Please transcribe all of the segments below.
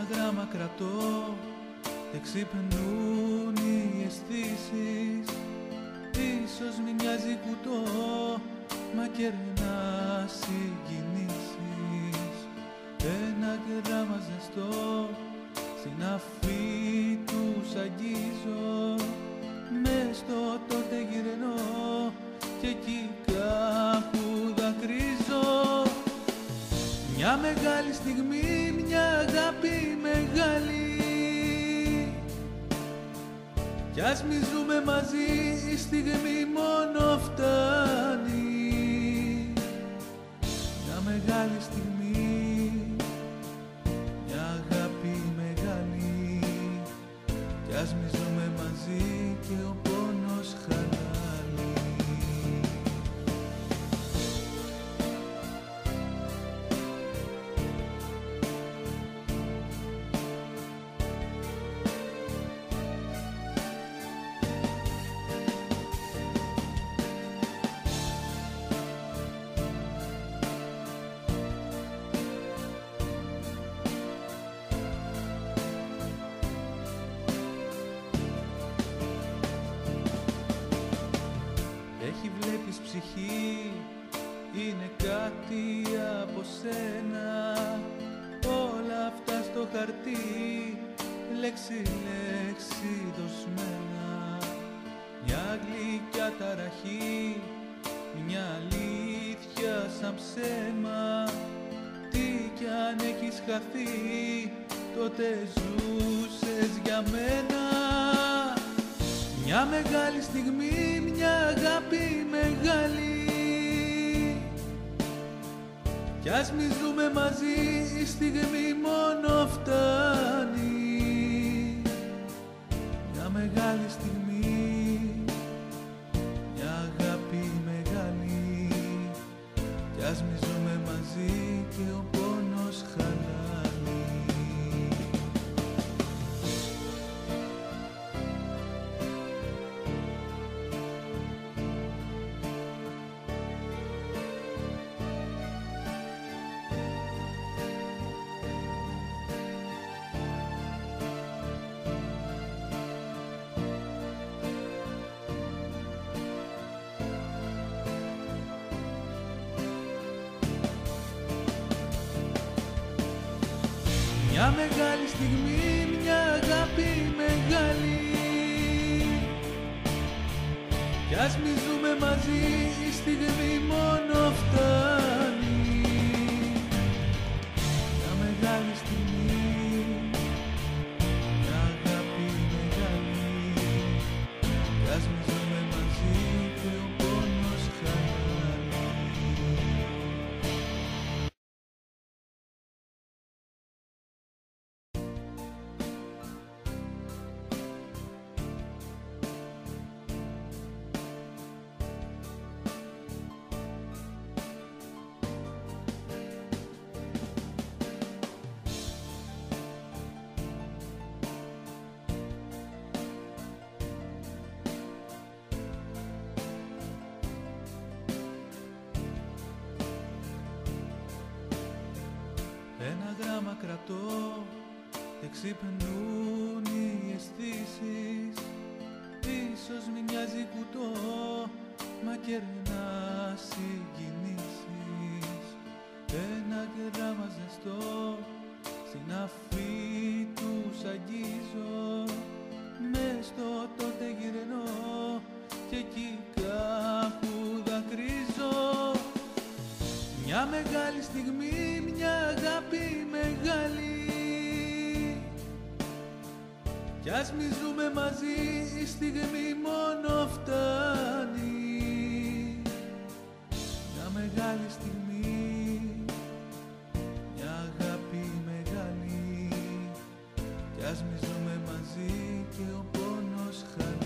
Ένα γράμμα κρατώ, δεν ξυπνούν οι αισθήσεις. Ίσως μη μοιάζει κουτό, μα κερνά συγκινήσεις. Ένα γράμμα ζεστό, στην αφή τους αγγίζω. Μες στο τότε γυρνώ και εκεί κάπου δακρύζω. Μια μεγάλη στιγμή, μια αγάπη μεγάλη. Κι ας μη ζούμε μαζί, η στιγμή μόνο φτάνει. Μια μεγάλη στιγμή, μια αγάπη μεγάλη. Κι ας μη ζούμε μαζί και ο πόνος χαλάει. Έχει βλέπεις ψυχή, είναι κάτι από σένα. Όλα αυτά στο χαρτί, λέξη-λέξη δοσμένα. Μια γλυκιά ταραχή, μια αλήθεια σαν ψέμα. Τι κι αν έχεις χαθεί, τότε ζούσες για μένα. Μια μεγάλη στιγμή, μια αγάπη μεγάλη. Κι ας μη ζούμε μαζί, η στιγμή μόνο φτάνει. Μια μεγάλη στιγμή, μια αγάπη μεγάλη. Κι ας μη ζούμε μαζί και ο πόνος χαλάει. Μια μεγάλη στιγμή, μια αγάπη μεγάλη. Κι ας μη ζούμε μαζί, η στιγμή μόνο φτάνει. Μια μεγάλη στιγμή, μια αγάπη μεγάλη. Κι ας μη ζούμε μαζί και ο πόνος χαλάει. Ένα γράμμα κρατώ, δεν ξυπνούν οι αισθήσεις. Ίσως μη μοιάζει κουτό, μα κερνά συγκινήσεις. Ένα γράμμα ζεστό, στην αφή τους αγγίζω. Μες στο τότε γυρνώ και εκεί κάπου δακρύζω. Μια μεγάλη στιγμή, μια αγάπη μεγάλη. Κι ας μη ζούμε μαζί, η στιγμή μόνο φτάνει. Μια μεγάλη στιγμή, μια αγάπη μεγάλη. Κι ας μη ζούμε μαζί και ο πόνος χαλάει.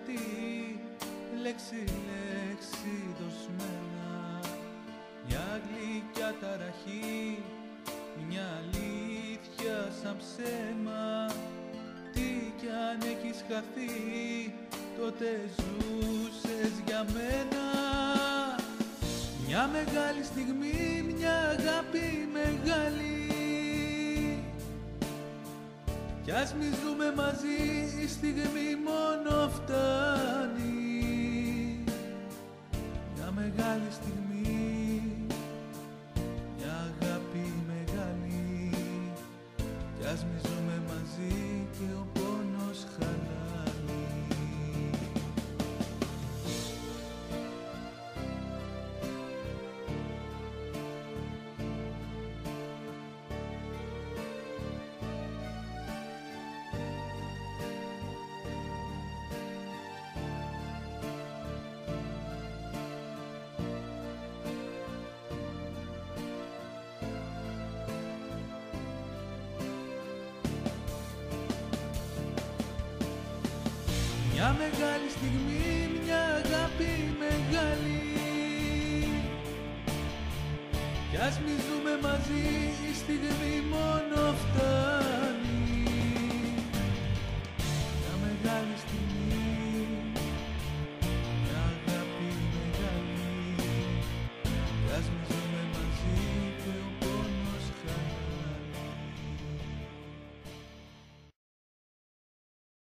κάτι λέξη-λέξη δοσμένα, μια γλυκιά ταραχή, μια αλήθεια σαν ψέμα. Τι κι αν έχεις χαθεί, τότε ζούσες για μένα. Μια μεγάλη στιγμή, μια αγάπη μεγάλη, κι ας μη ζούμε μαζί, η στιγμή μόνο φτάνει. Μια μεγάλη στιγμή, μια αγάπη μεγάλη, κι ας μη ζούμε μαζί και ο πόνος χαλάει. Μια μεγάλη στιγμή, μια αγάπη μεγάλη, κι ας μη ζούμε μαζί, η στιγμή μόνο φτάνει. Μια μεγάλη στιγμή.